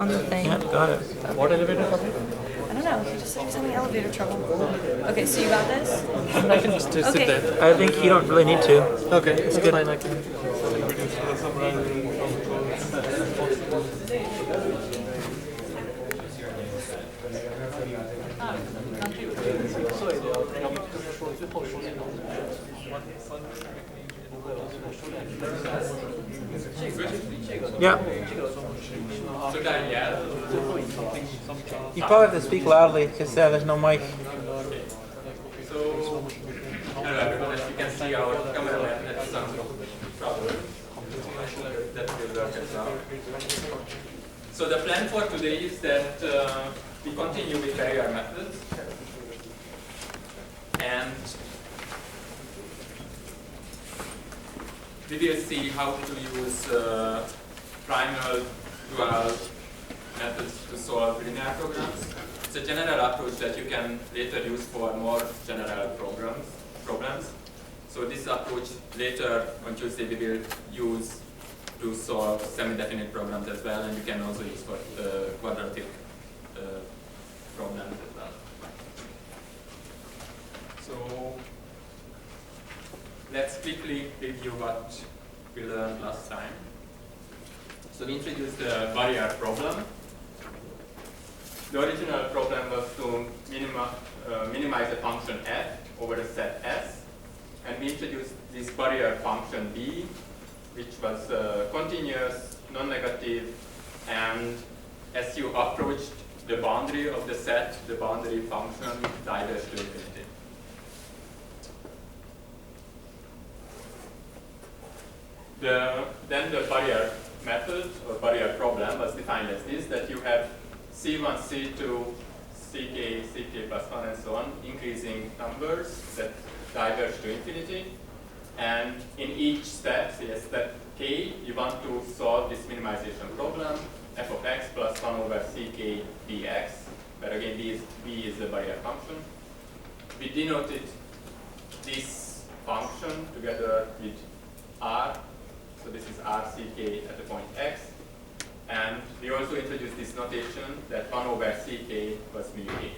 on the thing. Yeah, got it. What elevator trouble? I don't know. He just said he was having elevator trouble. Okay, so you got this? I can just sit Okay. there. I think you don't really need to. Okay, it's good. fine. I can. Yeah. You probably have to speak loudly because there's no mic. So, hello everyone, as you can see our cameraman had some trouble. That will work as well. So the plan for today is that we continue with barrier methods. And we will see how to use primal dual methods to solve linear programs. It's a general approach that you can later use for more general problems. So this approach later on Tuesday we will use to solve semi-definite programs as well, and you can also use for quadratic problems as well. So let's quickly review what we learned last time. So we introduced the barrier problem. The original problem was to minimize a function f over a set S, and we introduced this barrier function b, which was continuous, non-negative, and as you approached the boundary of the set, the boundary function diverged to infinity. Then the barrier method or barrier problem was defined as this, that you have C1, C2, Ck plus 1 and so on, increasing numbers that diverge to infinity. And in each step, say step k, you want to solve this minimization problem, f of x plus 1 over ck dx, where again b is the barrier function. We denoted this function together with r. So this is rck at the point x. And we also introduced this notation that 1 over ck was mu k.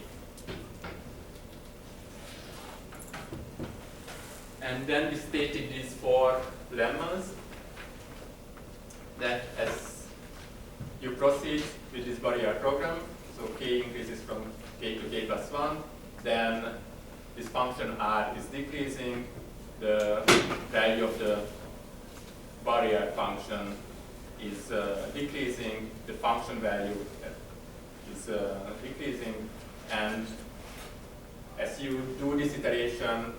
And then we stated these four lemmas that as you proceed with this barrier program, so k increases from k to k plus 1, then this function r is decreasing, the value of the barrier function is decreasing, the function value is decreasing, and as you do this iteration,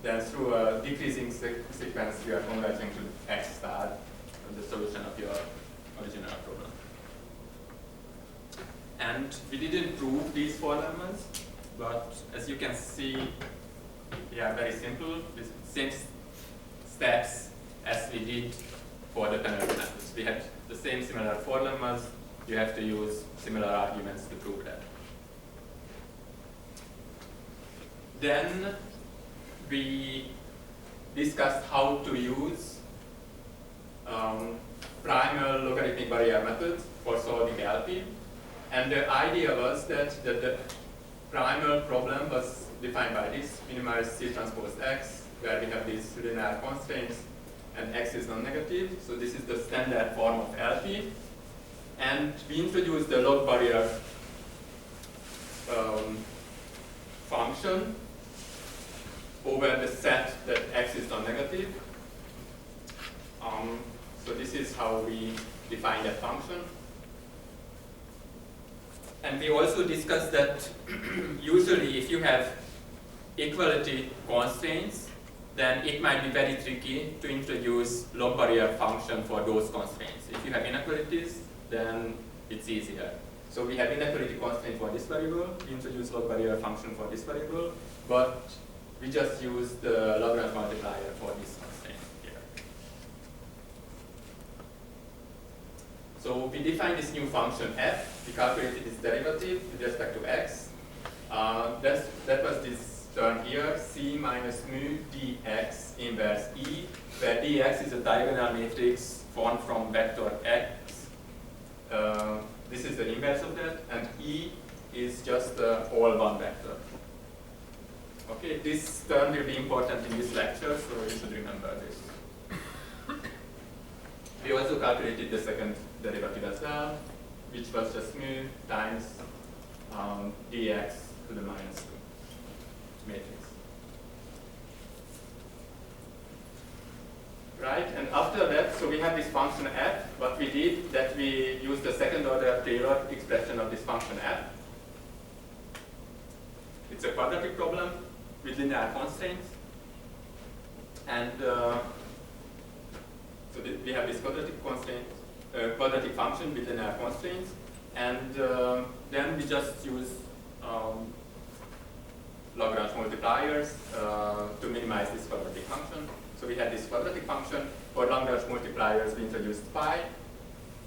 then through a decreasing sequence, you are converging to x star, the solution of your original problem. And we didn't prove these four lemmas, but as you can see, they are very simple, with same steps as we did for the penalty methods. We had the same similar four lemmas. You have to use similar arguments to prove that. Then we discussed how to use primal logarithmic barrier methods for solving LP. And the idea was that the primal problem was defined by this, minimize C transpose x, where we have these linear constraints, and x is non-negative. So this is the standard form of LP. And we introduced the log barrier function over the set that x is non-negative. So this is how we define that function. And we also discussed that usually if you have equality constraints, then it might be very tricky to introduce log barrier function for those constraints. If you have inequalities, then it's easier. So we have inequality constraint for this variable, we introduce log barrier function for this variable, but we just use the Lagrange multiplier for this constraint here. So we define this new function f, we calculated its derivative with respect to x. That was this term here, c minus mu dx inverse e, where dx is a diagonal matrix formed from vector x this is the inverse of that, and E is just all one vector. Okay, this term will be important in this lecture, so you should remember this. We also calculated the second derivative as well, which was just mu times dx to the minus 2 matrix. Right, and after that, so we have this function f. What we did, that we used the second order Taylor expression of this function f. It's a quadratic problem with linear constraints. And so we have this quadratic constraint, quadratic function with linear constraints. And then we just use Lagrange multipliers to minimize this quadratic function. So we had this quadratic function. For Lagrange multipliers, we introduced pi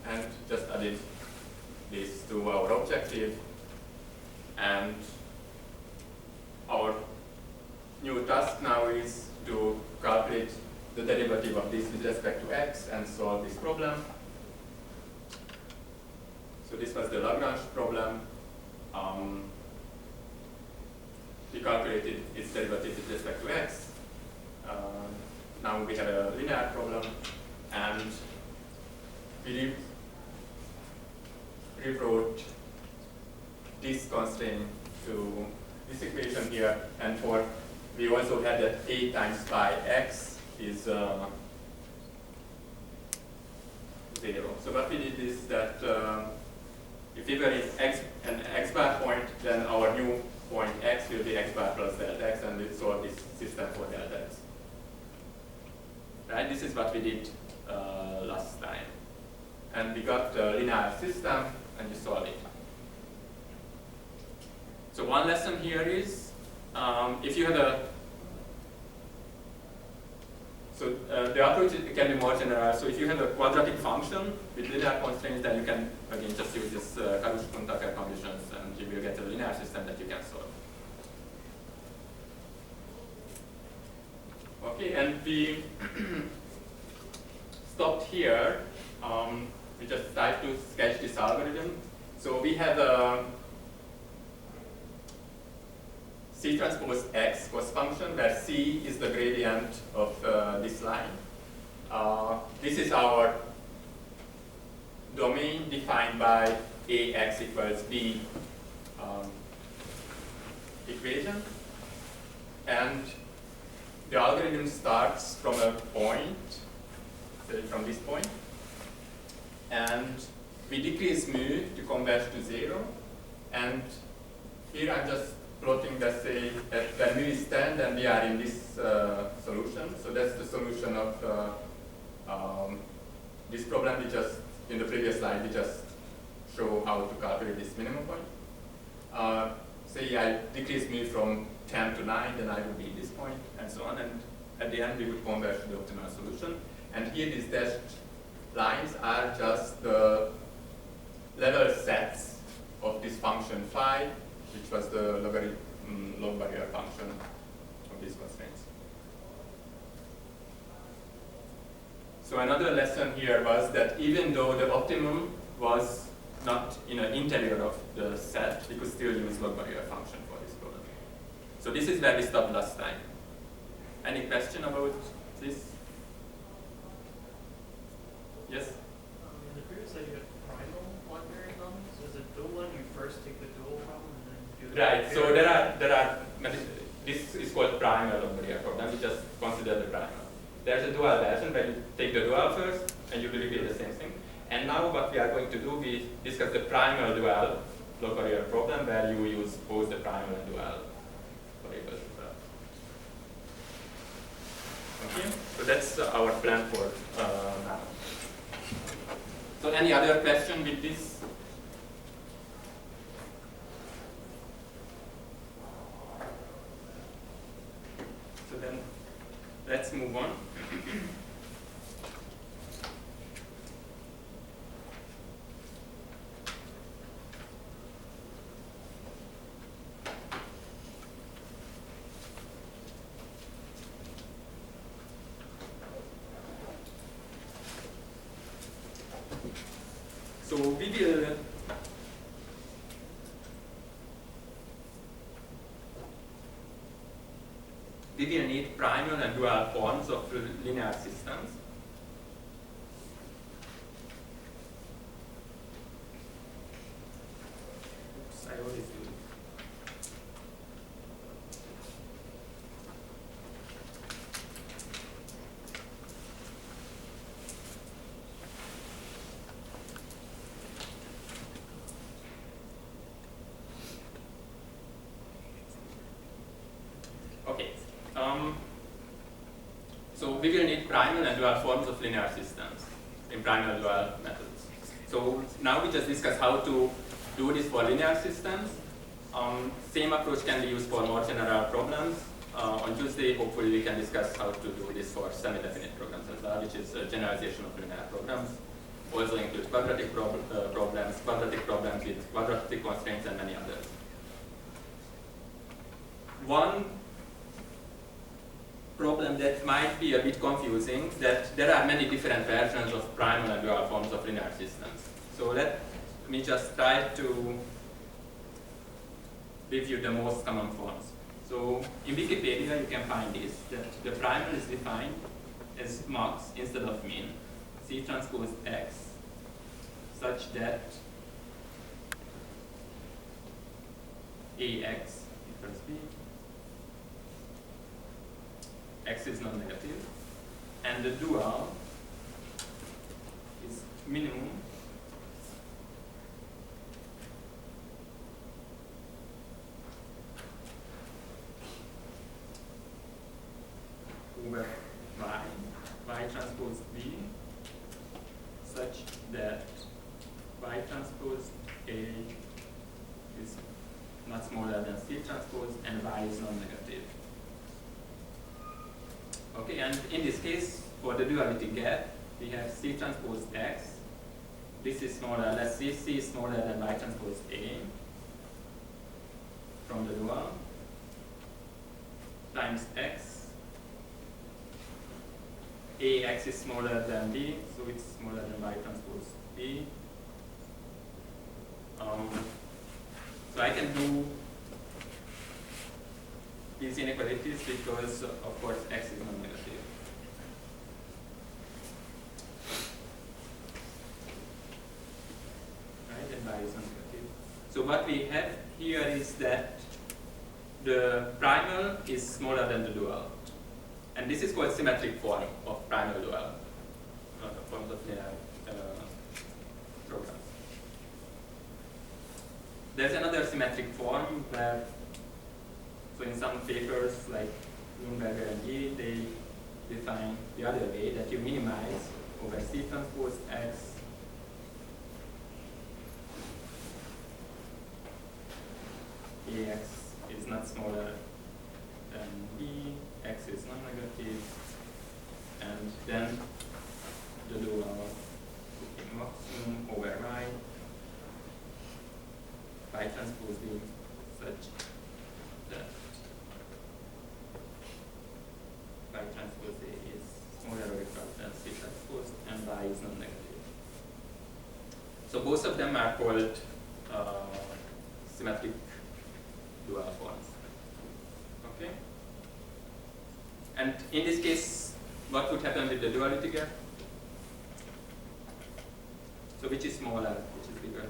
and just added this to our objective. And our new task now is to calculate the derivative of this with respect to x and solve this problem. So this was the Lagrange problem. We calculated its derivative with respect to x. Now we have a linear problem, and we rewrote this constraint to this equation here, and for we also had that a times pi x is 0. So what we did is that if we were in an x bar point, then our new point x will be x bar plus delta x, and we'll solve this system for delta x. Right? This is what we did last time. And we got a linear system, and we solved it. So one lesson here is, if you have a, so the approach can be more general. So if you have a quadratic function with linear constraints, then you can, again, just use this Karushkin-Tucker conditions, and you will get a linear system that you can solve. Okay, and we stopped here. We just tried to sketch this algorithm. So we have a C transpose X cost function, where C is the gradient of this line. This is our domain defined by AX equals B equation. And the algorithm starts from a point, say from this point. And we decrease mu to converge to 0. And here I'm just plotting, let's say, that when mu is 10, then we are in this solution. So that's the solution of this problem. We just, in the previous slide, we just show how to calculate this minimum point. Say I decrease mu from 10 to 9, then I would be at this point, and so on. And at the end, we would converge to the optimal solution. And here, these dashed lines are just the level sets of this function phi, which was the log barrier function of these constraints. So another lesson here was that even though the optimum was not in an interior of the set, we could still use log barrier function for this problem. So this is where we stopped last time. Any question about this? Yes? In the previous slide, you had primal log barrier problems. Is it dual one? You first take the dual problem and then do the Right. So there are this is called primal log barrier problem. We just consider the primal. There's a dual version where you take the dual first and you will repeat the same thing. And now what we are going to do, we discuss the primal dual log barrier problem where you use both the primal and dual variables. Okay, so that's our plan for now. So any other question with this? So then let's move on. So we will we will need primal and dual forms of linear systems. Oops, I always do. Okay. So we will need primal and dual forms of linear systems in primal and dual methods. So now we just discussed how to do this for linear systems. Same approach can be used for more general problems. On Tuesday, hopefully we can discuss how to do this for semi-definite programs as well, which is a generalization of linear programs. Also includes quadratic problems with quadratic constraints, and many others. One problem that might be a bit confusing, that there are many different versions of primal and dual forms of linear systems. So let me just try to review the most common forms. So in Wikipedia you can find this, that the primal is defined as max instead of min, C transpose X, such that AX equals B, X is non-negative, and the dual is minimum over y transpose B, such that y transpose A is not smaller than C transpose and y is non-negative. Okay, and in this case, for the duality gap, we have C transpose X. This is smaller, let's see, C is smaller than y transpose A from the dual, times X. AX is smaller than B, so it's smaller than y transpose B. So I can do these inequalities because, of course, X is non-negative. Right, and y is non-negative. So what we have here is that the primal is smaller than the dual. And this is called symmetric form of primal dual forms of linear programs. There's another symmetric form where, so in some papers like Bloomberger and Yee, they define the other way, that you minimize over C transpose X AX is not smaller than B, X is non-negative, and then the dual maximum over y transpose B such that y transpose A is smaller or equal than C transpose and y is non-negative. So both of them are called symmetric dual forms. Okay? And in this case, what would happen with the duality gap? So which is smaller, which is bigger?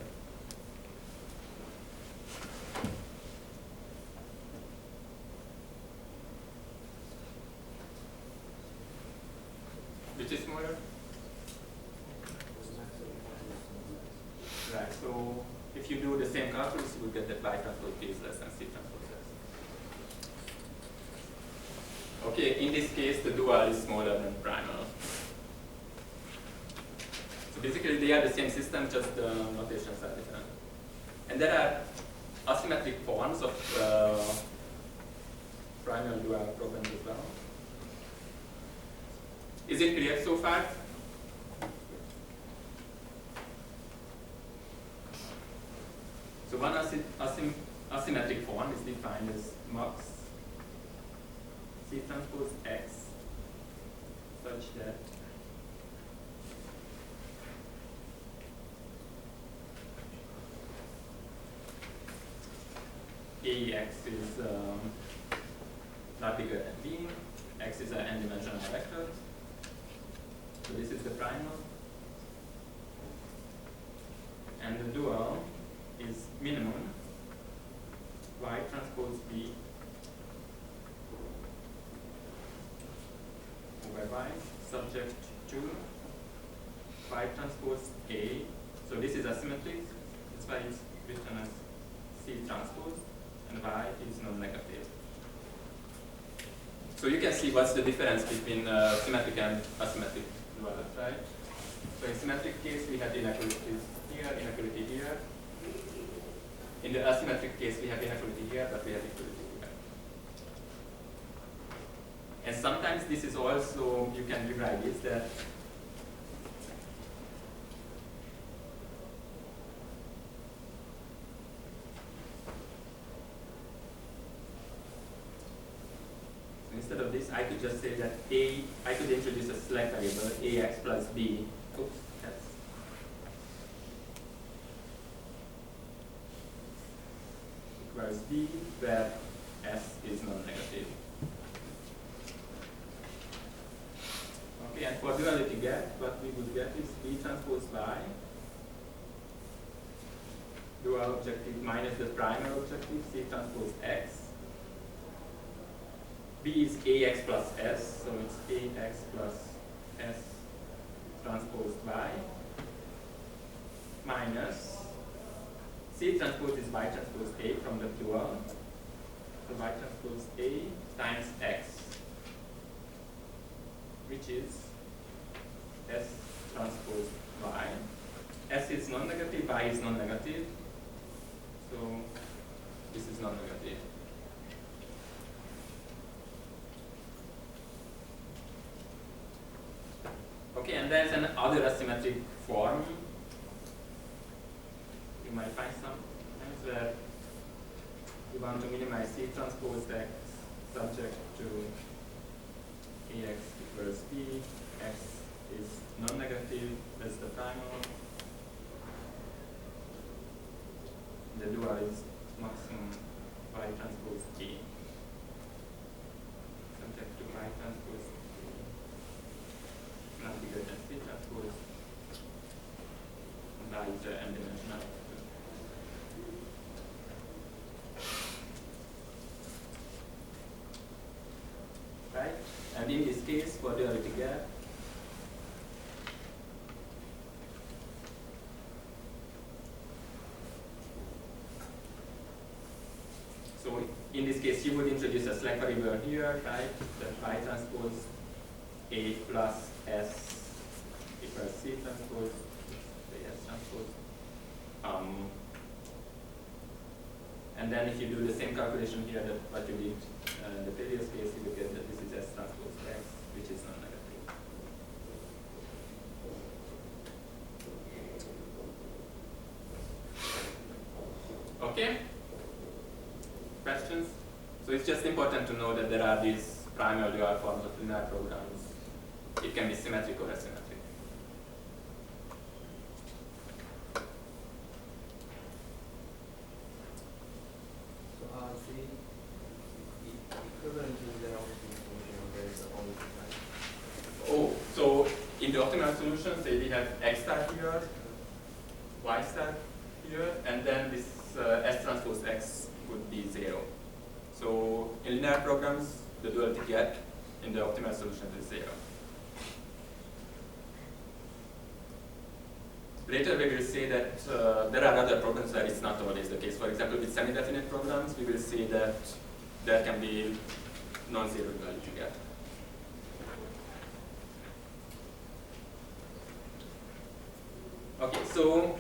Which is smaller? Right, so if you do the same calculus, you will get that y transpose B is less than C transpose X. Okay, in this case, the dual is smaller than primal. So basically, they are the same system, just the notations are different. And there are asymmetric forms of primal dual problems as well. Is it clear so far? So one asymmetric form is defined as max C transpose X such that AX is not bigger than b. X is an n-dimensional vector. So this is the primal. And the dual is minimum y transpose b over y subject to y transpose a. So this is asymmetric. That's why it's written as C transpose, and y is non-negative. So you can see what's the difference between symmetric and asymmetric duals, right? So in symmetric case, we have inequalities here, inequality here. In the asymmetric case, we have inequality here, but we have equality here. And sometimes this is also, you can rewrite this, that instead of this, I could just say that I could introduce a select variable, ax plus b. Oops, that's equals b, where s is non-negative. Okay, and for duality get, what we would get is b transpose y, dual objective minus the primal objective, c transpose x. B is ax plus s, so it's ax plus s transpose y minus c transpose is y transpose a from the dual, so y transpose a times x, which is s transpose y. S is non-negative, y is non-negative, so this is non-negative. Okay, and there's another asymmetric form. You might find sometimes where you want to minimize C transpose X subject to AX equals B. X is non-negative, that's the primal. The dual is maximum Y transpose A subject to Y transpose not bigger than C transpose, and y is n-dimensional. Right? And in this case, for duality gap, so in this case, you would introduce a slack variable here, right? That y transpose A plus S equals C transpose, S transpose. And then if you do the same calculation here that what you did in the previous case, you will get that this is S transpose X, which is non-negative. Okay? Questions? So it's just important to know that there are these primal dual forms of linear programs. It can be symmetric or asymmetric. So the equivalent to the optimal solution there is only type. Oh, so in the optimal solution, say we have X star here, Y star here, and then this S transpose X would be 0. So in linear programs, the duality gap in the optimal solution is 0. Later we will say that there are other programs where it's not always the case. For example, with semi-definite programs, we will see that there can be non-zero duality gap. Okay, so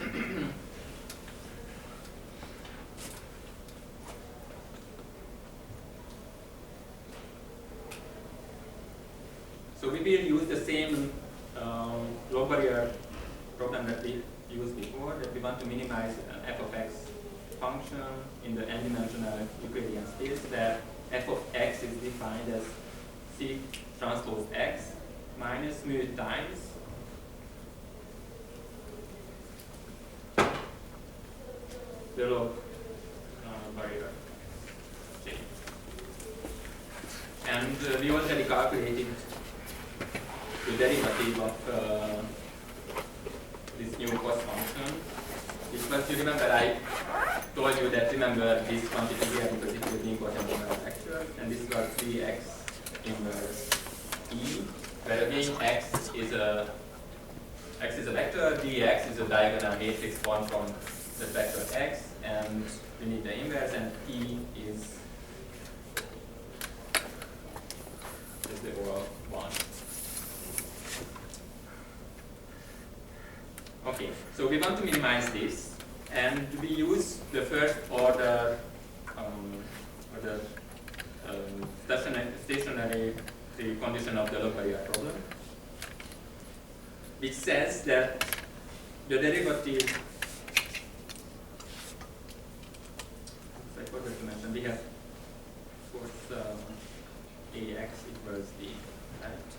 so we will use the same log barrier program that we used before, that we want to minimize an f of x function in the n-dimensional Euclidean space, where f of x is defined as C transpose x minus mu times the log barrier J. we already calculated the derivative of this new cost function. Because you remember I told you that remember this quantity here because it will be important in our lecture, and this was dx inverse e, where again x is a vector, dx is a diagonal matrix formed from the vector x, and we need the inverse, and e is the overall one. Okay, so we want to minimize this, and we use the first order stationary condition of the log barrier problem, which says that the derivative, I forgot to mention, we have force ax equals d, right?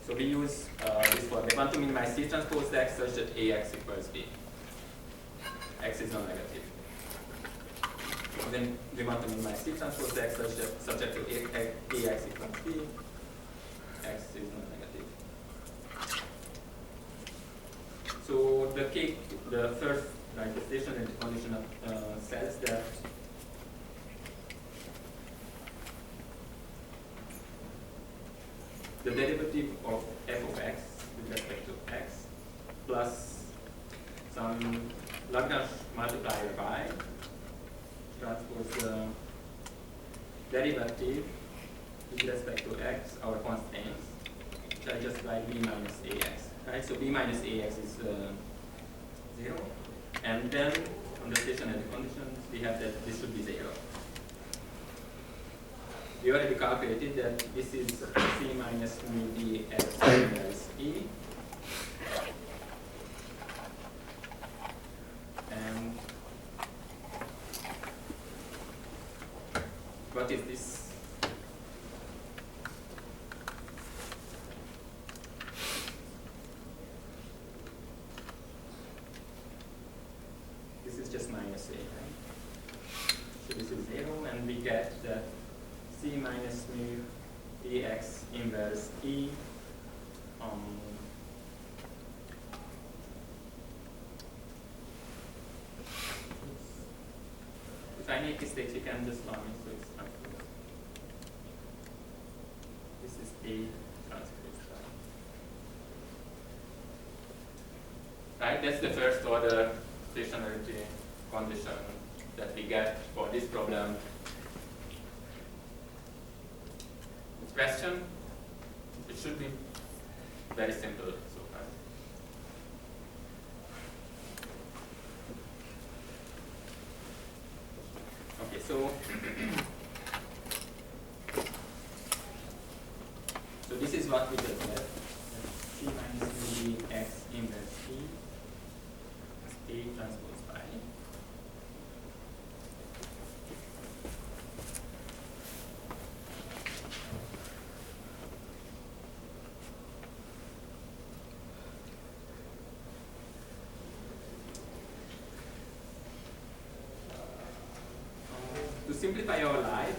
So we use this form. We want to minimize C transpose x such that ax equals b. X is non-negative. Then we want to minimize C transpose x such that subject to ax equals b. X is non-negative. So the first, like the stationary condition says that the derivative of f of x with respect to x plus some Lagrange multiplier by transpose the derivative with respect to x, our constraints, which I just write b minus ax. Right? So b minus ax is 0. And then on the stationary conditions, we have that this should be 0. We already calculated that this is c minus mu dx inverse e. And what is this? This is just minus a, right? So this is 0, and we get that c minus mu dx inverse e if I make mistakes, you can just tell me, so it's transpose. This is a transpose. Right, that's the first order stationarity condition that we get for this problem. Question? It should be very simple so far. Okay, so so this is what we just had. C minus mu dx inverse e is a transpose by. To simplify our life,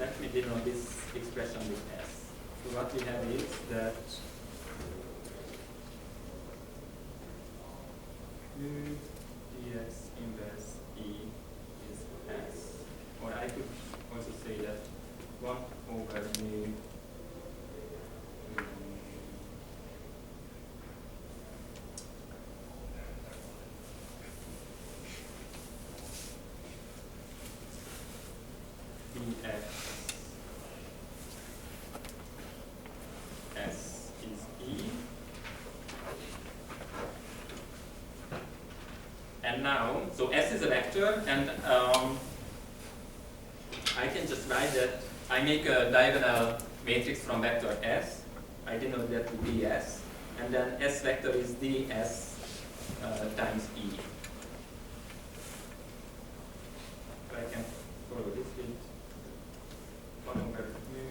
let me denote this expression with S. So what we have is that mu dx inverse E is S. Or I could also say that 1 over mu dx S is E. And now, so S is a vector, and I can just write that I make a diagonal matrix from vector S. I denote that to ds, and then S vector is ds times E. So I can follow this with 1 over mu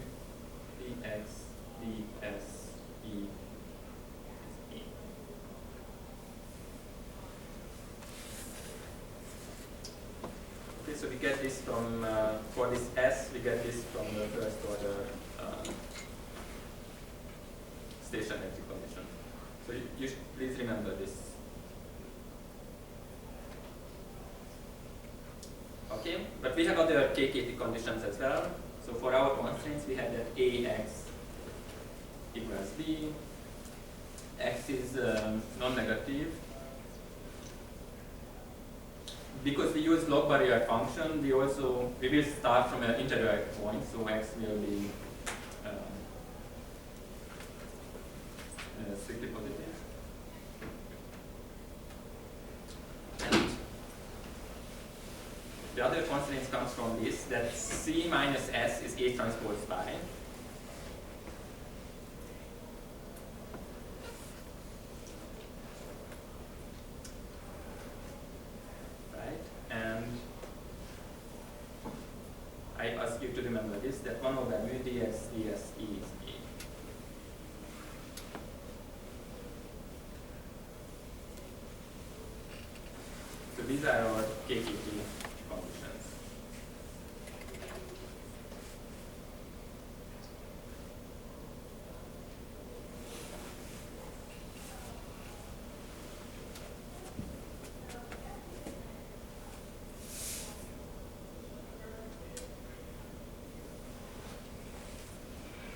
dx ds E is E. Okay, so we get get this from, for this S, we get this from the first order stationary condition. So you should please remember this. Okay, but we have other KKT conditions as well. So for our constraints, we have that AX equals B, X is non-negative. Because we use log barrier function, we will start from an indirect point, so X will be strictly positive. And the other constraints comes from this, that C minus S is A transpose by. And I ask you to remember this, that 1 over mu dx ds E is E. So these are our KKT conditions.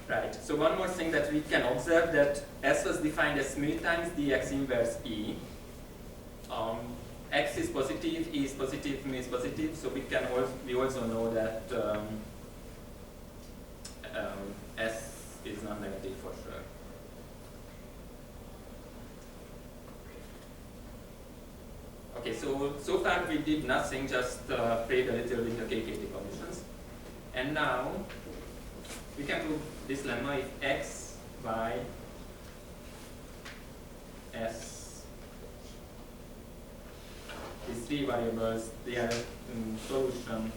Right, so one more thing that we can observe, that S was defined as mu times dx inverse E. X is positive, E is positive, mu is positive, so we also know that S is not negative for sure. Okay, so far we did nothing, just played a little with the KKT conditions. And now we can prove this lemma if X, Y, S, these three variables, they are solution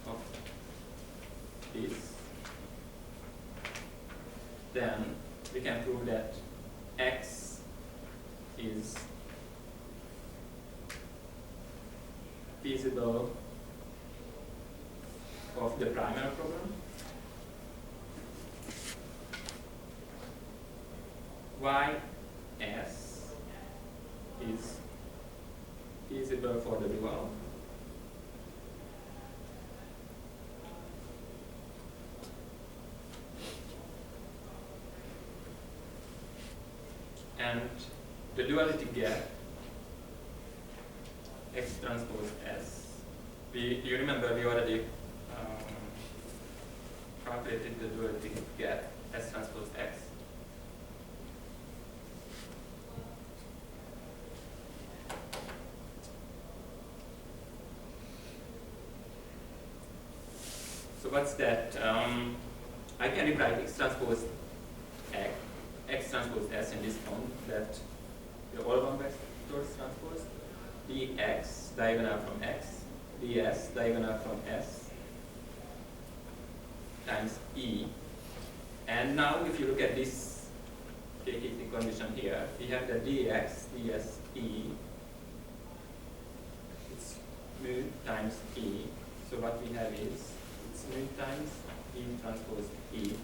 of this, then we can prove that X is feasible of the primal problem, Y S is feasible for the dual, and the duality gap X transpose S. You remember we already calculated the duality gap S transpose X. So what's that? I can rewrite X transpose X transpose S in this form, that the all one vectors transpose dx diagonal from X, ds diagonal from S times E. And now if you look at this KKT condition here, we have the dx ds E, it's mu times E. So what we have is, it's mu times E transpose E.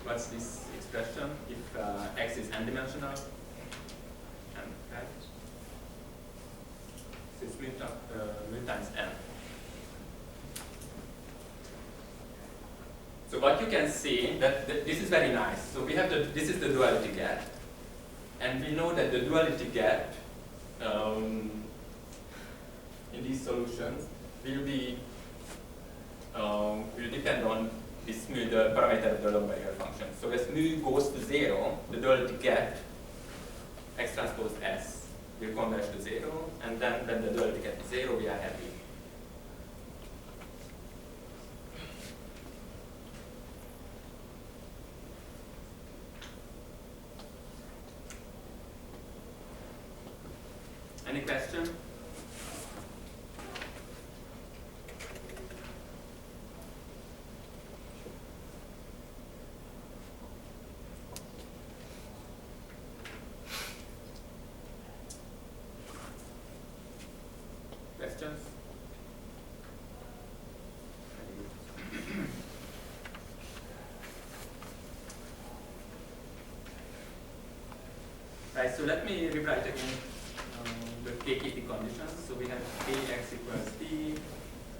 What's this expression if X is n-dimensional? And right? So it's mu times n. So what you can see, that this is very nice. So we have this is the duality gap, and we know that the duality gap in these solutions will be will depend on this mu, the parameter of the log barrier function. So as mu goes to 0, the duality gap X transpose S will converge to 0, and then when the duality gap is 0, we are happy. Any question? Right, so let me rewrite again the KKT conditions. So we have Ax equals T,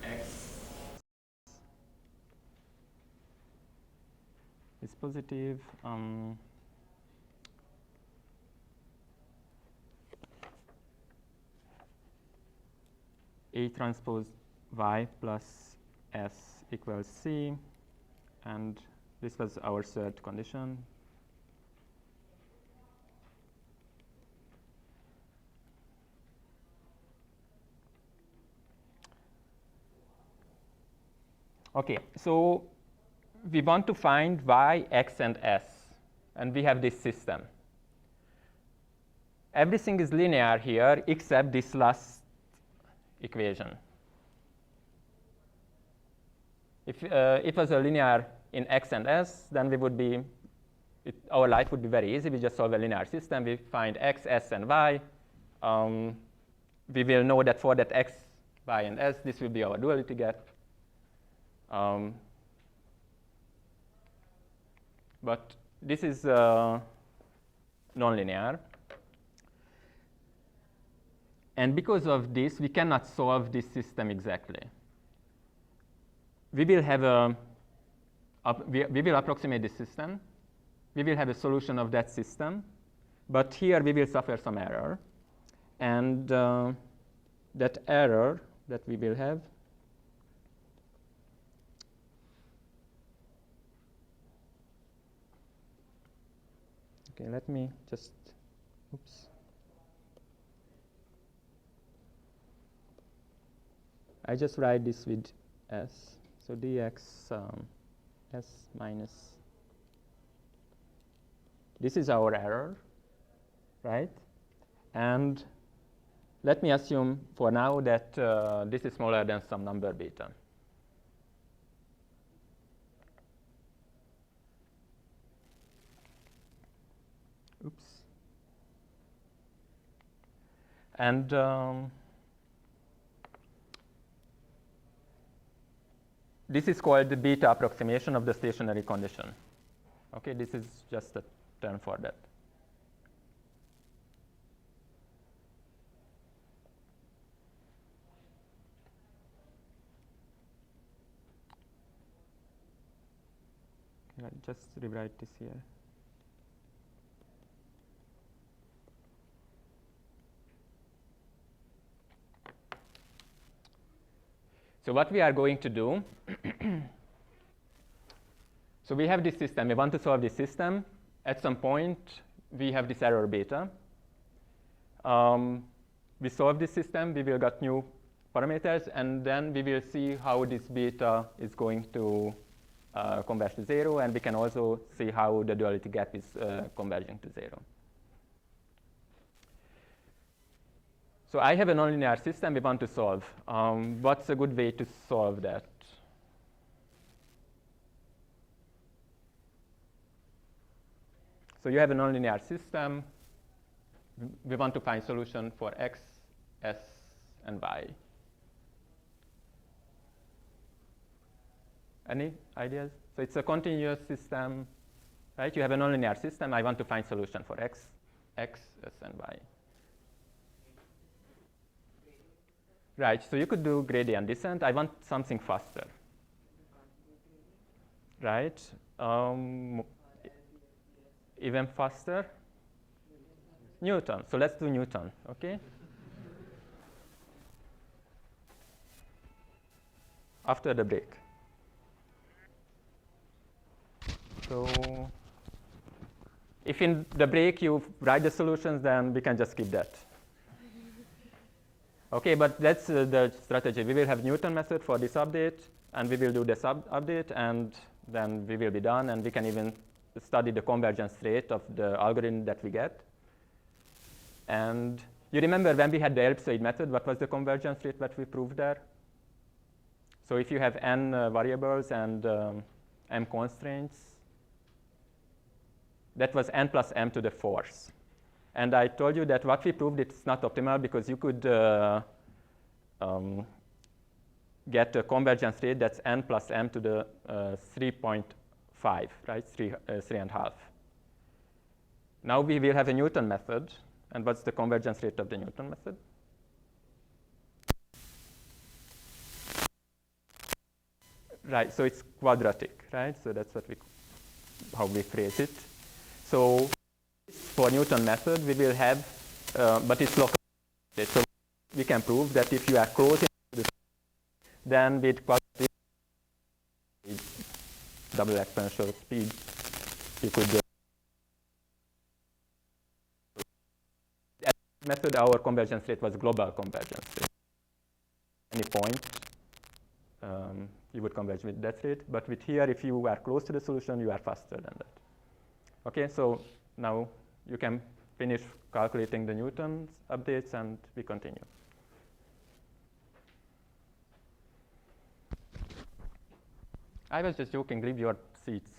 X is positive. A transpose Y plus S equals C, and this was our third condition. Okay, so we want to find Y, X, and S, and we have this system. Everything is linear here except this last equation. If it was a linear in X and S, then we would be, our life would be very easy. We just solve a linear system. We find X, S, and Y. We will know that for that X, Y, and S, this will be our duality gap. But this is nonlinear. And because of this, we cannot solve this system exactly. We will have we will approximate the system. We will have a solution of that system. But here we will suffer some error. And that error that we will have okay, let me just, oops. I just write this with S. So dx S minus, this is our error, right? And let me assume for now that this is smaller than some number beta. Oops. And this is called the beta approximation of the stationary condition. Okay, this is just a term for that. Okay, I'll just rewrite this here. So what we are going to do, so we have this system. We want to solve this system. At some point, we have this error beta. We solve this system. We will get new parameters. And then we will see how this beta is going to converge to 0. And we can also see how the duality gap is converging to 0. So I have a nonlinear system we want to solve. What's a good way to solve that? So you have a nonlinear system. We want to find solution for X, S, and Y. Any ideas? So it's a continuous system, right? You have a nonlinear system. I want to find solution for X, S, and Y. Right, so you could do gradient descent. I want something faster. Right? Even faster? Newton. So let's do Newton, okay? After the break. So if in the break you write the solutions, then we can just skip that. Okay, but that's the strategy. We will have Newton method for this update, and we will do this update, and then we will be done, and we can even study the convergence rate of the algorithm that we get. And you remember when we had the ellipsoid method, what was the convergence rate that we proved there? So if you have n variables and m constraints, that was n plus m to the fourth. And I told you that what we proved, it's not optimal because you could get a convergence rate that's n plus m to the 3.5, right? 3.5. Now we will have a Newton method. And what's the convergence rate of the Newton method? Right, so it's quadratic, right? So that's how we phrase it. So for Newton method, we will have, but it's local. So we can prove that if you are close to the, then with quadratic double exponential speed, you could method, our convergence rate was global convergence rate. Any point, you would converge with that rate. But with here, if you are close to the solution, you are faster than that. Okay, so now you can finish calculating the Newton's updates, and we continue. I was just joking, leave your seats.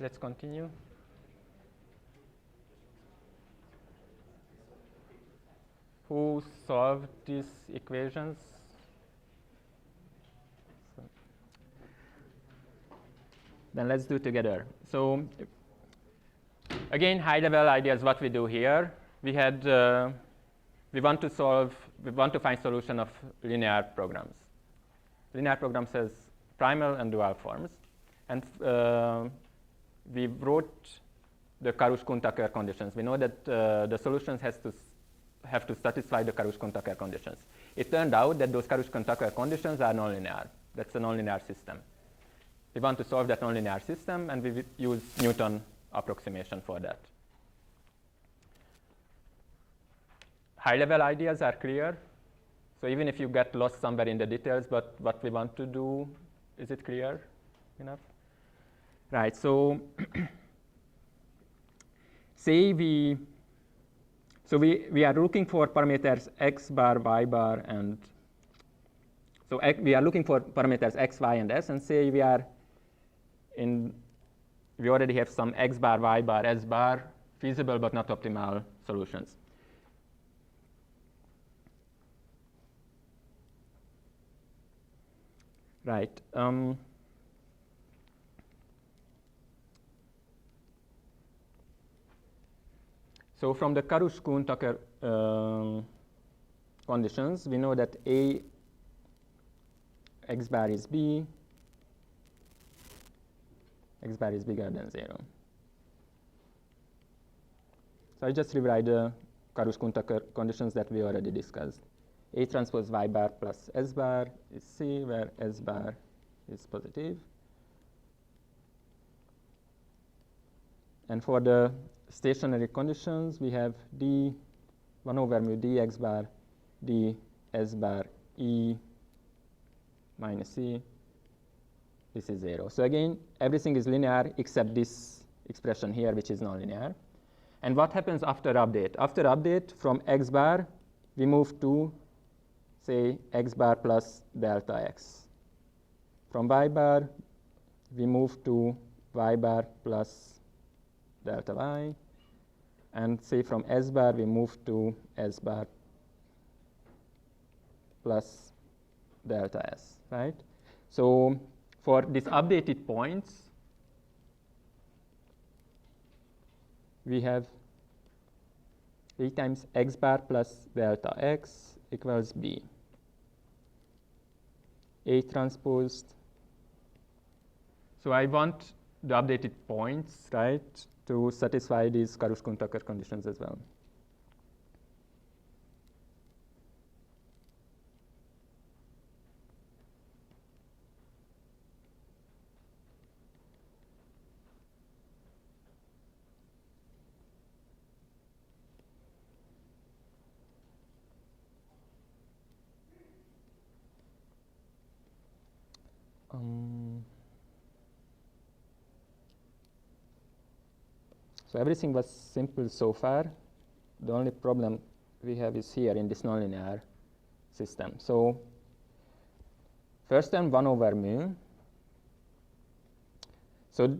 Let's continue. Who solved these equations? Then let's do together. So again, high-level ideas. What we do here, we want to find solution of linear programs. Linear programs has primal and dual forms, and we wrote the Karush-Kuhn-Tucker conditions. We know that the solutions have to satisfy the Karush-Kuhn-Tucker conditions. It turned out that those Karush-Kuhn-Tucker conditions are nonlinear. That's a nonlinear system. We want to solve that nonlinear system, and we use Newton approximation for that. High-level ideas are clear. So even if you get lost somewhere in the details, but what we want to do, is it clear enough? Right, so say we are looking for parameters x bar, y bar, and so we are looking for parameters x, y, and s, and say we already have some x bar, y bar, s bar, feasible but not optimal solutions. Right. So from the Karush-Kuhn-Tucker conditions, we know that A x bar is B, x bar is bigger than 0. So I just rewrite the Karush-Kuhn-Tucker conditions that we already discussed. A transpose y bar plus s bar is C, where s bar is positive. And for the stationary conditions, we have d 1 over mu dx bar d s bar e minus c. This is 0. So again, everything is linear except this expression here, which is nonlinear. And what happens after update? After update, from x bar, we move to, say, x bar plus delta x. From y bar, we move to y bar plus delta y. And say from s bar, we move to s bar plus delta s, right? So for these updated points, we have A times x bar plus delta x equals B. A transposed. So I want the updated points, right, to satisfy these Karush-Kuhn-Tucker conditions as well. So everything was simple so far. The only problem we have is here in this nonlinear system. So first term 1 over mu. So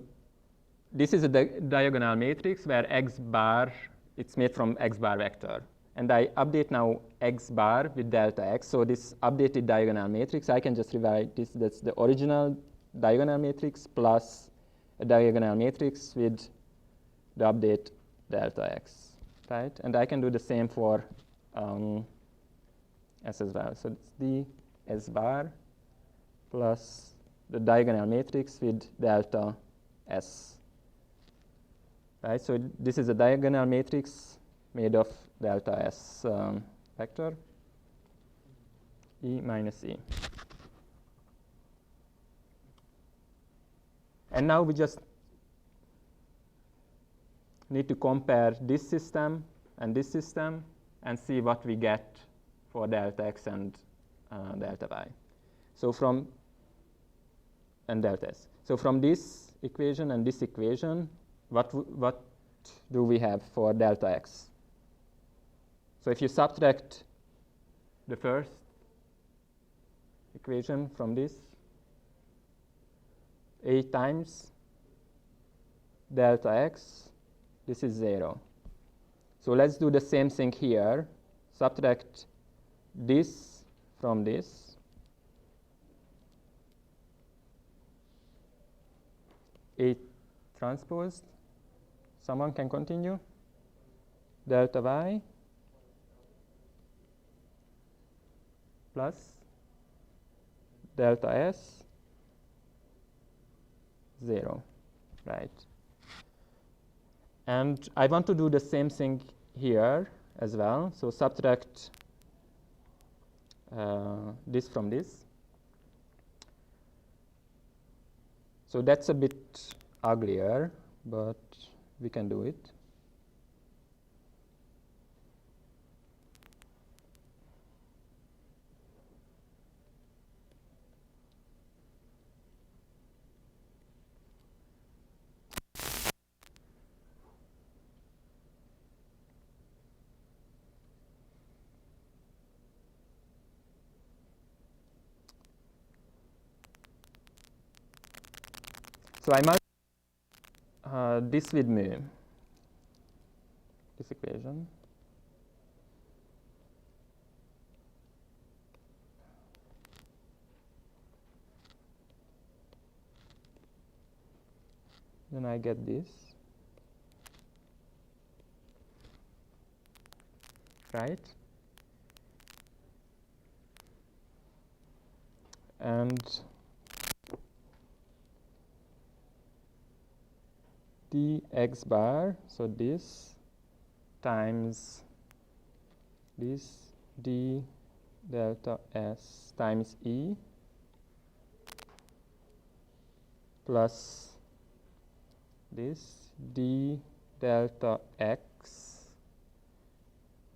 this is a diagonal matrix where x bar, it's made from x bar vector. and I update now x bar with delta x. So this updated diagonal matrix, I can just rewrite this. That's the original diagonal matrix plus a diagonal matrix with the update delta x, right? And I can do the same for s as well. So it's d s bar plus the diagonal matrix with delta s, right? So this is a diagonal matrix made of delta s vector, E minus E. And now we just need to compare this system and see what we get for delta x and delta y. So and delta s. So from this equation and this equation, what do we have for delta x? So if you subtract the first equation from this, 8 times delta x, this is 0. So let's do the same thing here. Subtract this from this. 8 transposed. Someone can continue? Delta y plus delta s, 0, right? And I want to do the same thing here as well. So subtract this from this. So that's a bit uglier, but we can do it. So I multiply this with mu, this equation. Then I get this, right? And dx bar, so this times this d delta s times E plus this d delta x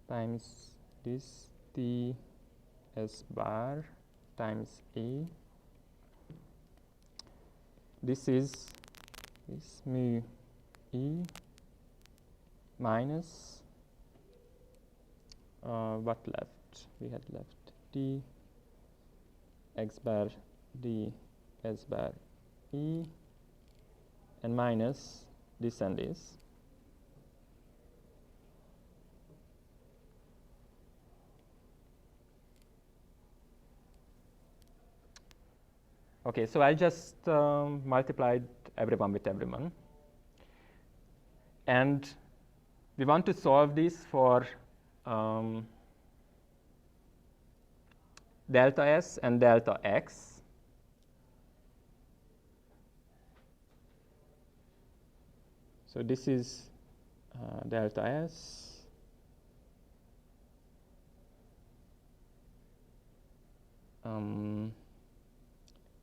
times this d s bar times E. This is this mu E minus what left? We had left d x bar d s bar E and minus this and this. Okay, so I just multiplied everyone with everyone. And we want to solve this for delta s and delta x. So this is delta s.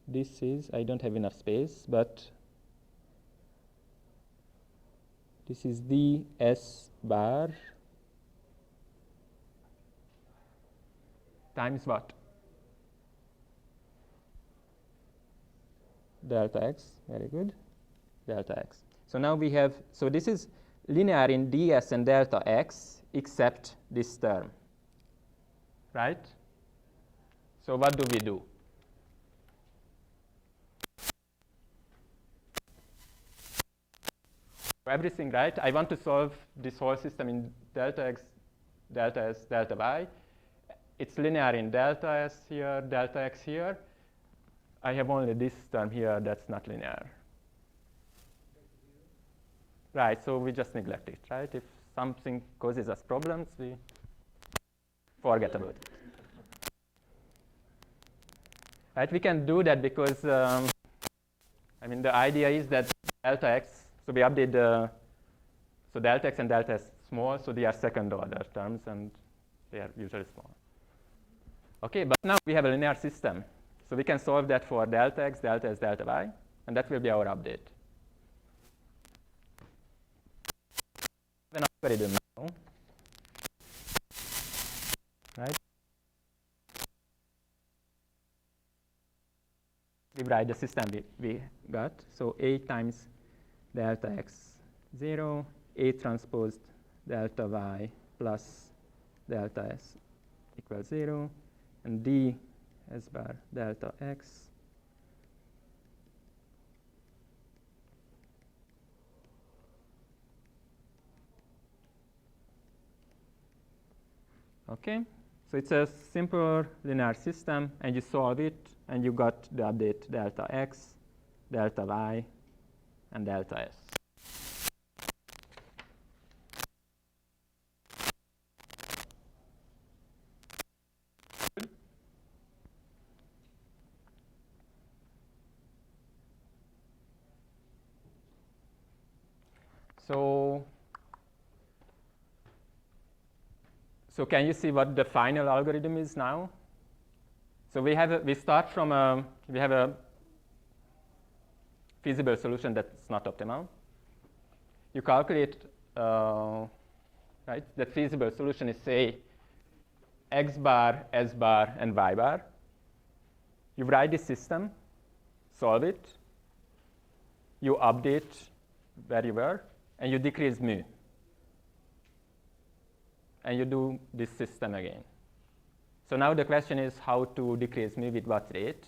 This is, I don't have enough space, but this is ds bar times what? Delta x, very good, delta x. So now we have, so this is linear in ds and delta x except this term, right? So what do we do? Everything, right? I want to solve this whole system in delta x, delta S, delta Y. It's linear in delta S here, delta X here. I have only this term here that's not linear. Right, so we just neglect it, right? If something causes us problems, we forget about it. Right, we can do that because, I mean, the idea is that delta X, so we update the, so delta X and delta S small, so they are second order terms and they are usually small. Okay, but now we have a linear system. So we can solve that for delta X, delta S, delta Y, and that will be our update. An algorithm now, right? We write the system we got. So A times delta X 0, A transposed delta Y plus delta S equals 0, and D S bar delta X okay, so it's a simple linear system, and you solve it, and you got the update delta X, delta Y, and delta S. So can you see what the final algorithm is now? So we start from we have a feasible solution that's not optimal. You calculate, right? That feasible solution is, say, X bar, S bar, and Y bar. You write this system, solve it, you update where you were, and you decrease mu. And you do this system again. So now the question is how to decrease mu with what rate,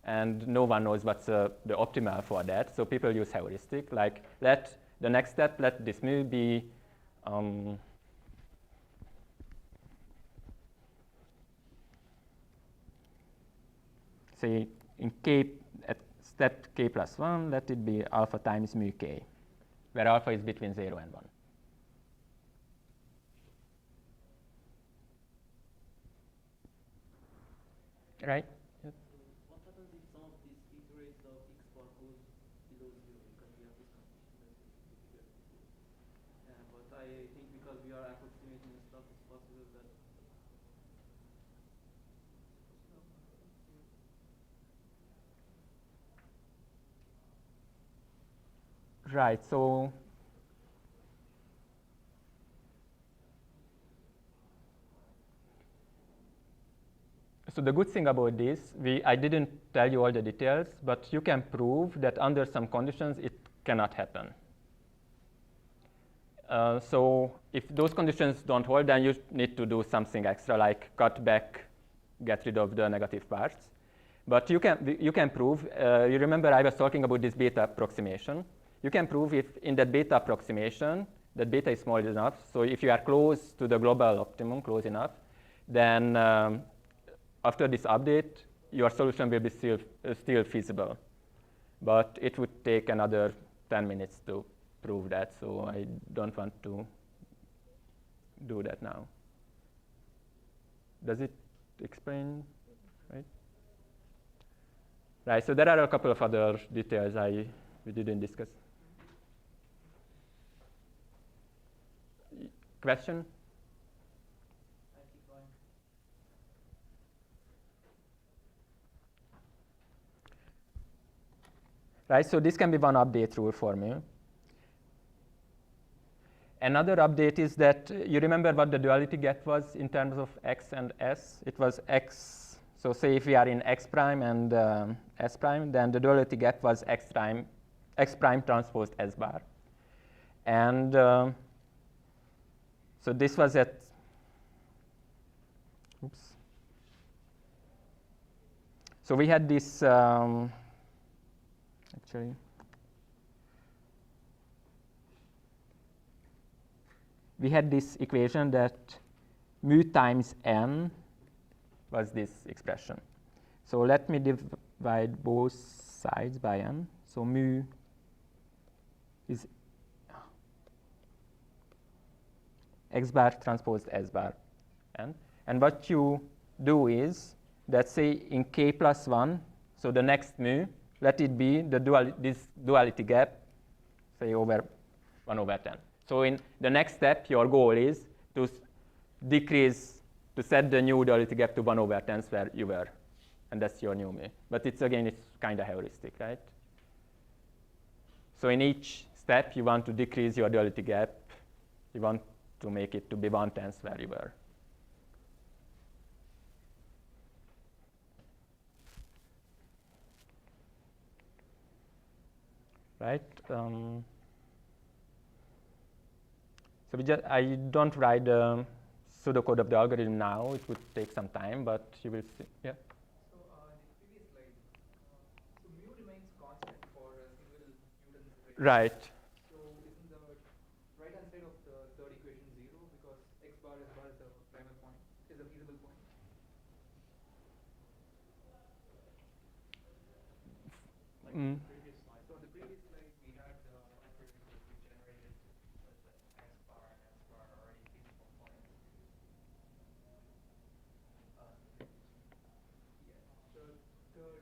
and no one knows what's the optimal for that. So people use heuristic, like let this mu be say in k at step k plus 1, let it be alpha times mu k, where alpha is between 0 and 1. Right? What happens if some of these iterates of x bar goes below 0, because we have this condition that we need to figure it. But I think because we are approximating stuff, it's possible that right, so the good thing about this, I didn't tell you all the details, but you can prove that under some conditions it cannot happen. So if those conditions don't hold, then you need to do something extra, like cut back, get rid of the negative parts. But you can prove, you remember I was talking about this beta approximation. You can prove if in that beta approximation, that beta is small enough, so if you are close to the global optimum, close enough, then after this update, your solution will be still feasible. But it would take another 10 minutes to prove that, so I don't want to do that now. Does it explain, right? Right, so there are a couple of other details we didn't discuss. Question? Right, so this can be one update rule for me. Another update is that you remember what the duality get was in terms of x and s? It was x, so say if we are in x prime and s prime, then the duality get was x prime transposed s bar. And so this was at, oops. So we had this, actually, we had this equation that mu times n was this expression. So let me divide both sides by n. So mu is x bar transposed s bar n. And what you do is that, say, in k plus 1, so the next mu, let it be this duality gap, say, over 1 over 10. So in the next step, your goal is to decrease, to set the new duality gap to 1 over 10 where you were. And that's your new mu. But it's kind of heuristic, right? So in each step, you want to decrease your duality gap. You want to make it to be 1/10 where you were. Right? So I don't write the pseudocode of the algorithm now. It would take some time, but you will see. Yeah. So the previous slide, so mu remains constant for a single Newton's rate. Right. So isn't the right hand side of the third equation 0 because x bar s bar is the primal point, is a feasible point? Mm. Previous slide. So on the previous slide, we had the algorithm that we generated with the x bar and s bar are already feasible points. Yeah. The third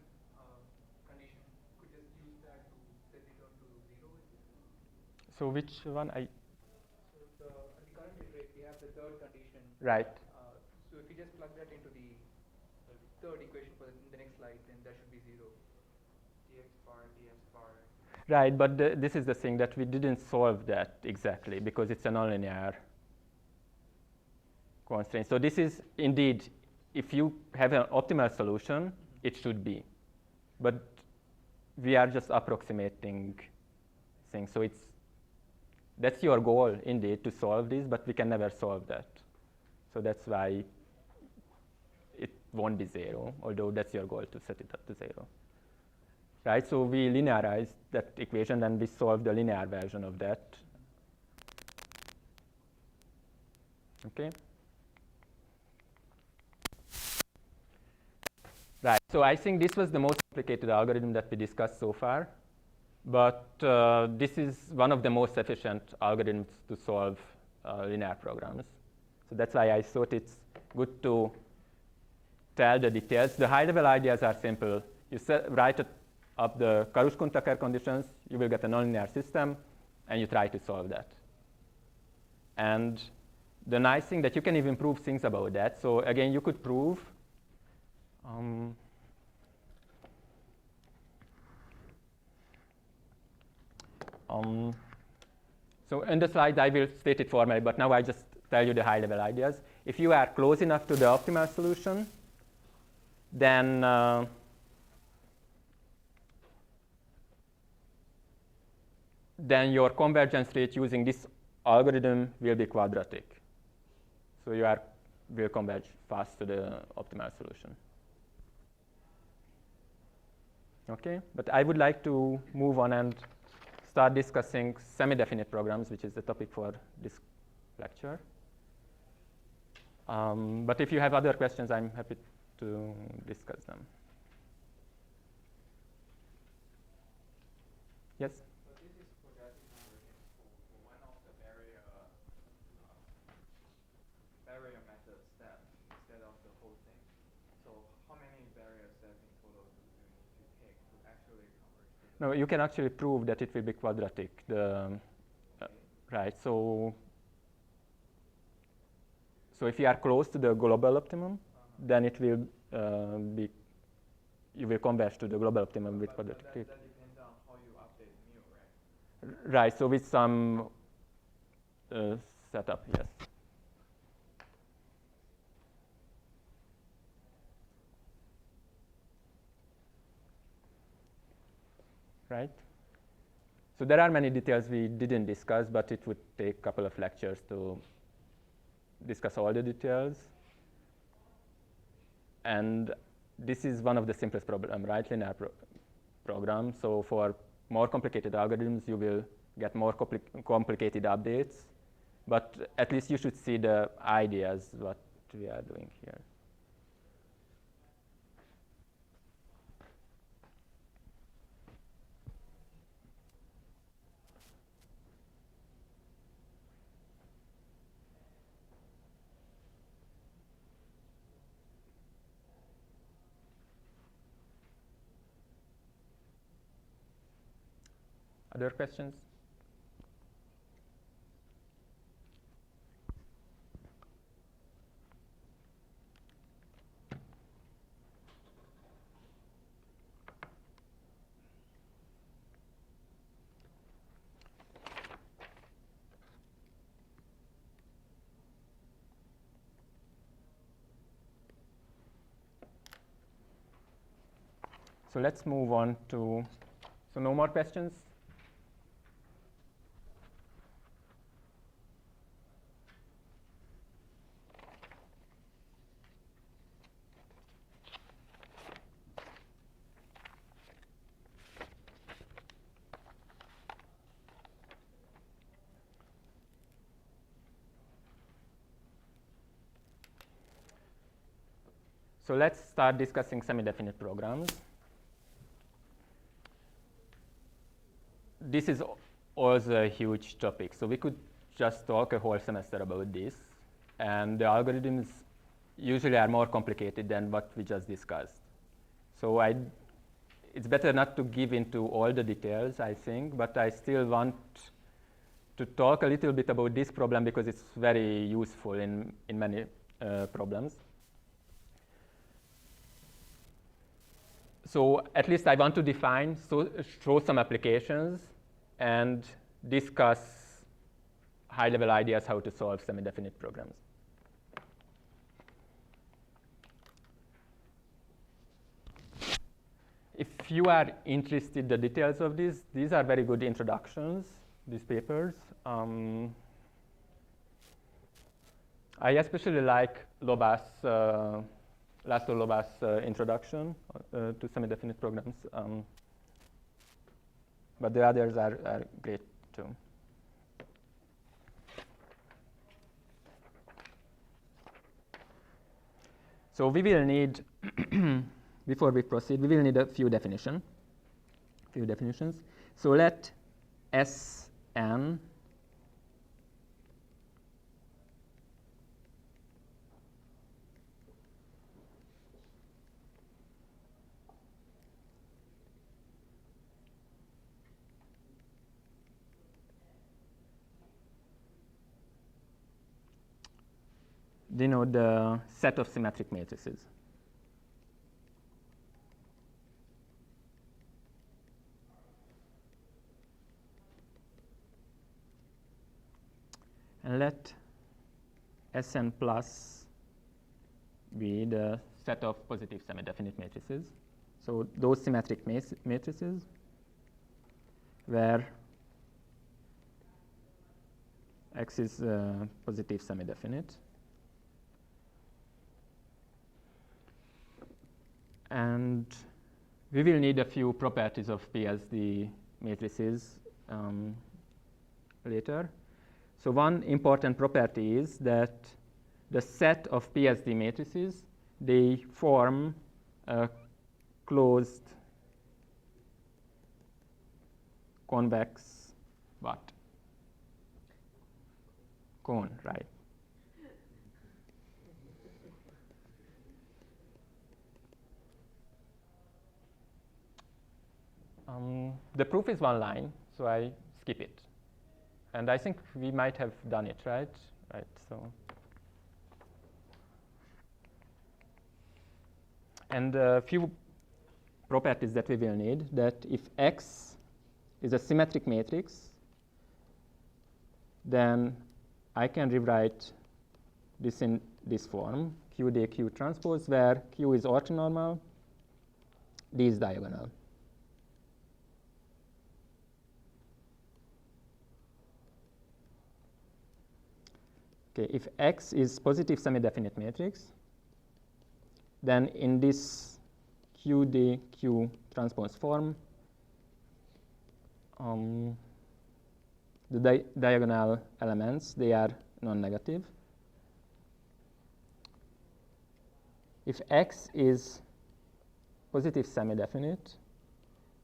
condition could just use that to set it down to 0. So which one? So at the current rate, we have the third condition. Right. So if you just plug that into the third equation for the next slide, then that should be 0. Dx bar, ds bar. Right, but this is the thing that we didn't solve that exactly because it's a nonlinear constraint. So this is indeed, if you have an optimal solution, it should be. But we are just approximating things. So that's your goal indeed to solve this, but we can never solve that. So that's why it won't be 0, although that's your goal to set it up to 0. Right, so we linearized that equation and we solved the linear version of that. Okay. Right, so I think this was the most complicated algorithm that we discussed so far, but this is one of the most efficient algorithms to solve linear programs. So that's why I thought it's good to tell the details. The high-level ideas are simple. You write up the Karushkun-Tucker conditions, you will get a nonlinear system, and you try to solve that. And the nice thing that you can even prove things about that. So again, you could prove so in the slides, I will state it formally, but now I just tell you the high-level ideas. If you are close enough to the optimal solution, then your convergence rate using this algorithm will be quadratic. So you will converge fast to the optimal solution. Okay, but I would like to move on and start discussing semi-definite programs, which is the topic for this lecture. But if you have other questions, I'm happy to discuss them. Yes? So this is quadratic convergence for one of the barrier method step instead of the whole thing. So how many barrier steps in total do you need to take to actually converge? No, you can actually prove that it will be quadratic. Right. So if you are close to the global optimum, then it will you will converge to the global optimum with quadratic. That depends on how you update mu, right? Right. So with some setup, yes. Right. So there are many details we didn't discuss, but it would take a couple of lectures to discuss all the details. And this is one of the simplest problems, right? Linear program. So for more complicated algorithms, you will get more complicated updates. But at least you should see the ideas, what we are doing here. Other questions? So let's move on to, so no more questions? So let's start discussing semi-definite programs. This is also a huge topic, so we could just talk a whole semester about this. And the algorithms usually are more complicated than what we just discussed. So it's better not to give into all the details, I think, but I still want to talk a little bit about this problem because it's very useful in many problems. So at least I want to define, show some applications, and discuss high-level ideas how to solve semi-definite programs. If you are interested in the details of this, these are very good introductions, these papers. I especially like Laszlo Loba's introduction to semi-definite programs. But the others are great too. So we will need, before we proceed, we will need a few definitions. So let Sn denote the set of symmetric matrices. And let Sn plus be the set of positive semi-definite matrices. So those symmetric matrices where X is positive semi-definite. And we will need a few properties of PSD matrices later. So one important property is that the set of PSD matrices, they form a closed convex what? Cone, right? The proof is one line, so I skip it. And I think we might have done it, right? Right, so. And a few properties that we will need, that if X is a symmetric matrix, then I can rewrite this in this form, QD Q transpose, where Q is orthonormal, D is diagonal. Okay, if X is positive semi-definite matrix, then in this QDQ transpose form, the diagonal elements, they are non-negative. if X is positive semi-definite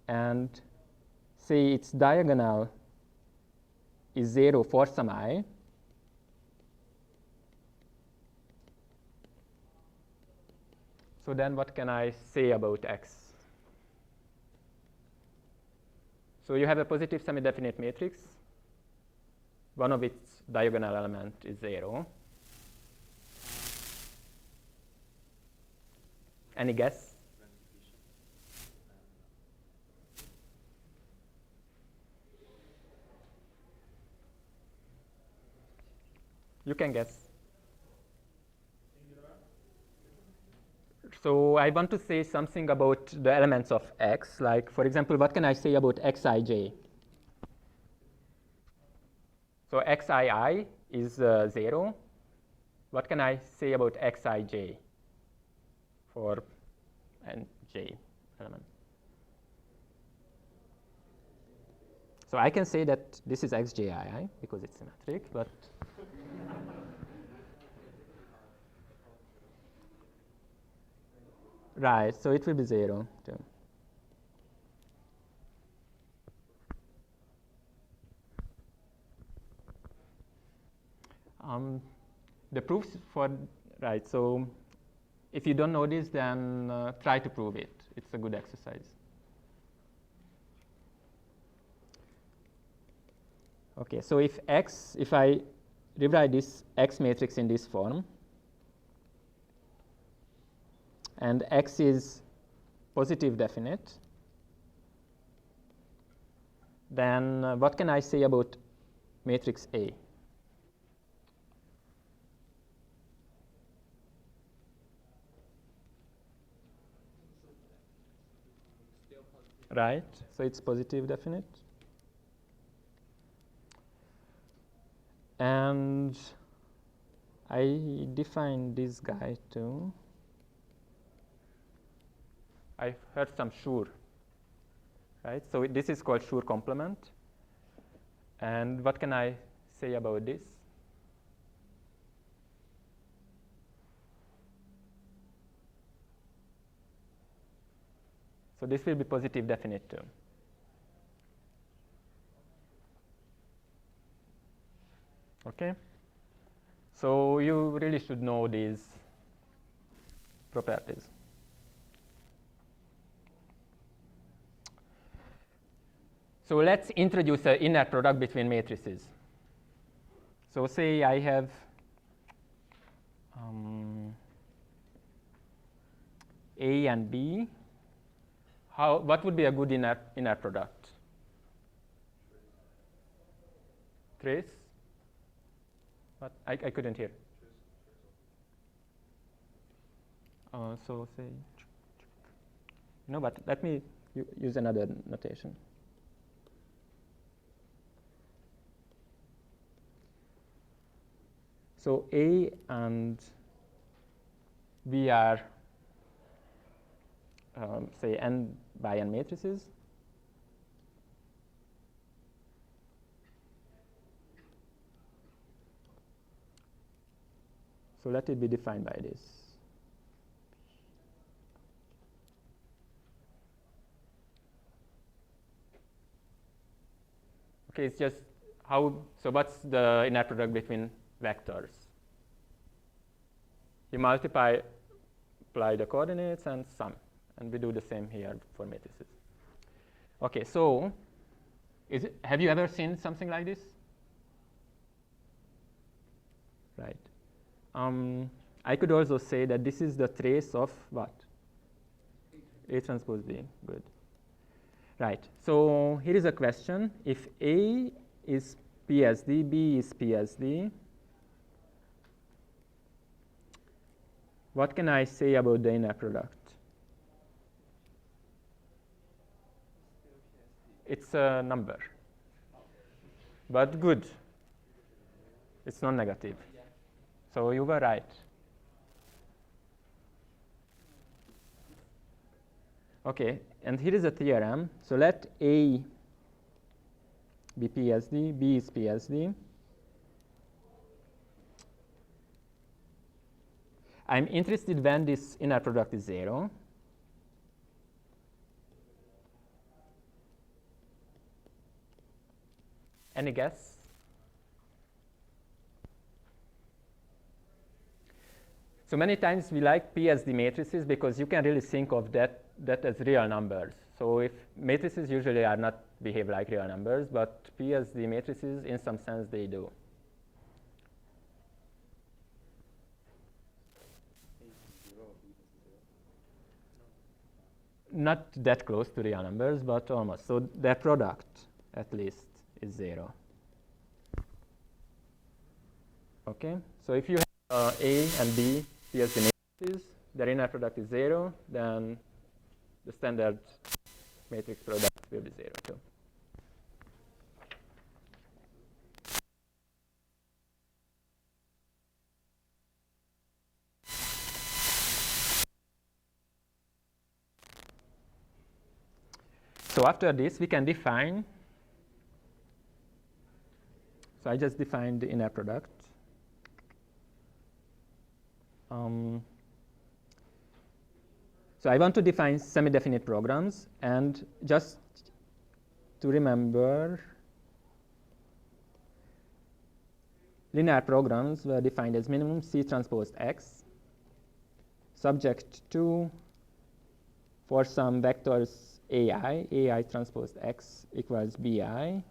and say its diagonal is 0 for some I, so then what can I say about X? So you have a positive semi-definite matrix. One of its diagonal element is 0. Any guess? You can guess. So I want to say something about the elements of X. Like, for example, what can I say about Xij? So Xii is 0. What can I say about Xij for n j element? So I can say that this is Xjii because it's symmetric, but right, so it will be 0 too. The proofs for, right, so if you don't know this, then try to prove it. It's a good exercise. Okay, so if I rewrite this X matrix in this form, and X is positive definite, then what can I say about matrix A? Right, so it's positive definite. And I define this guy too. I heard some sure, right? So this is called sure complement. And what can I say about this? So this will be positive definite too. Okay? So you really should know these properties. So let's introduce an inner product between matrices. So say I have A and B. What would be a good inner product? Trace? What? I couldn't hear. So say, no, but let me use another notation. So A and B are, say, n by n matrices. So let it be defined by this. Okay, it's just how, so what's the inner product between vectors? You multiply the coordinates and sum, and we do the same here for matrices. Okay, so have you ever seen something like this? Right. I could also say that this is the trace of what? A transpose B. Good. Right. So here is a question. If A is PSD, B is PSD, what can I say about the inner product? It's a number, but good. It's non-negative. So you were right. Okay, and here is a theorem. So let A be PSD, B is PSD. I'm interested when this inner product is 0. Any guess? So many times we like PSD matrices because you can really think of that as real numbers. So if matrices usually are not behave like real numbers, but PSD matrices, in some sense, they do. Not that close to real numbers, but almost. So their product, at least, is 0. Okay, so if you have A and B PSD matrices, their inner product is 0, then the standard matrix product will be 0 too. So after this, we can define. So I just defined the inner product. So I want to define semi-definite programs, and just to remember, linear programs were defined as minimum C transpose X, subject to, for some vectors AI transpose X equals BI.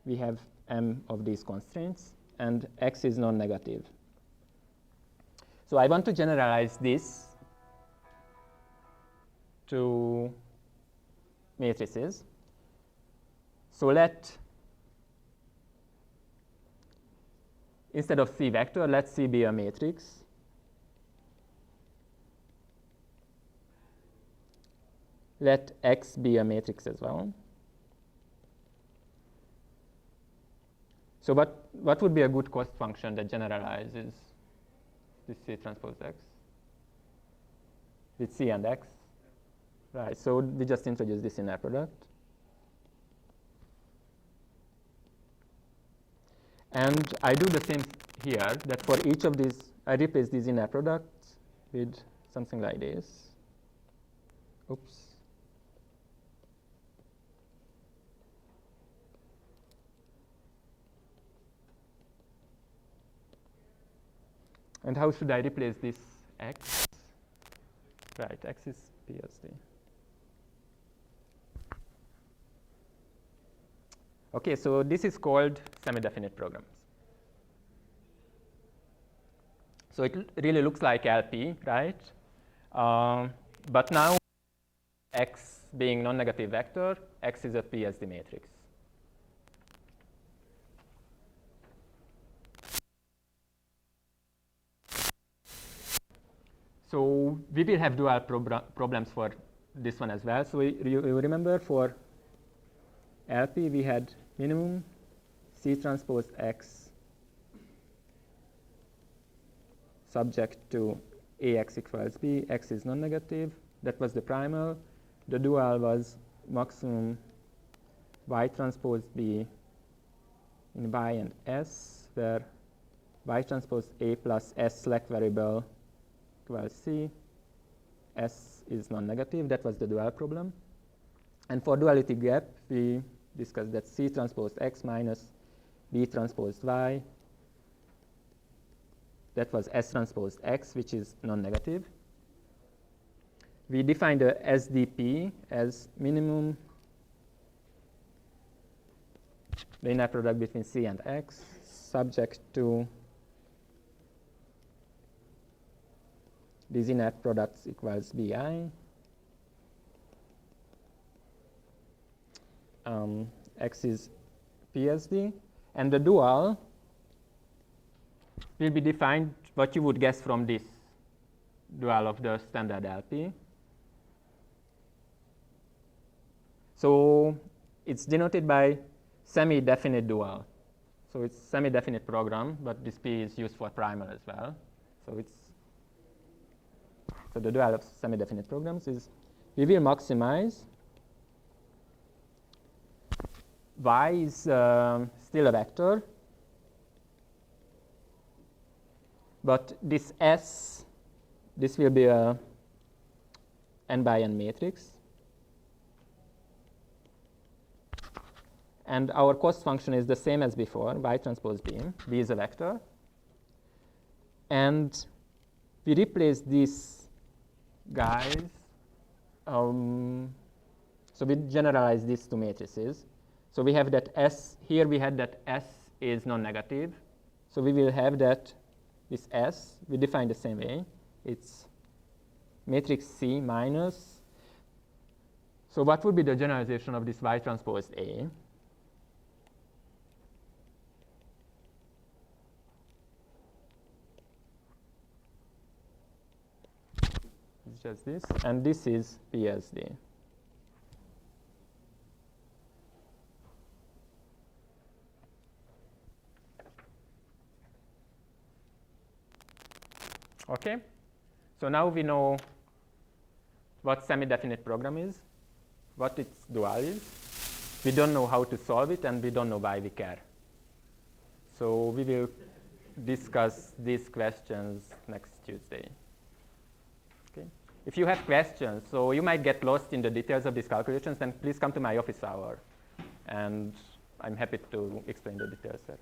We have M of these constraints, and X is non-negative. So I want to generalize this to matrices. So instead of C vector, let C be a matrix. Let X be a matrix as well. So what would be a good cost function that generalizes this C transpose X? With C and X? Right, so we just introduce this inner product. And I do the same here, that for each of these, I replace these inner products with something like this. Oops. And how should I replace this X? Right, X is PSD. Okay, so this is called semi-definite programs. So it really looks like LP, right? But now X being non-negative vector, X is a PSD matrix. So we will have dual problems for this one as well. So you remember for LP we had minimum C transpose X subject to AX equals B, X is non-negative. That was the primal. The dual was maximum Y transpose B in Y and S, where Y transpose A plus S slack variable equals C. S is non-negative. That was the dual problem. And for duality gap, we discussed that C transpose X minus B transpose Y. That was S transpose X, which is non-negative. We defined the SDP as minimum linear product between C and X, subject to these inner products equals BI. X is PSD, and the dual will be defined what you would guess from this dual of the standard LP. So it's denoted by semi-definite dual. So it's semi-definite program, but this P is used for primal as well. So the dual of semi-definite programs is we will maximize Y is still a vector, But this S, this will be a n by n matrix. And our cost function is the same as before, y transpose b. B is a vector. And we replace these guys. So we generalize these two matrices. So we have that S, here we had that S is non-negative. So we will have that this S, we define the same way. It's matrix C minus. So what would be the generalization of this Y transpose A? It's just this, and this is PSD. Okay, so now we know what semi-definite program is, what its dual is. We don't know how to solve it, and we don't know why we care. So we will discuss these questions next Tuesday. Okay. If you have questions, so you might get lost in the details of these calculations, then please come to my office hour, and I'm happy to explain the details there.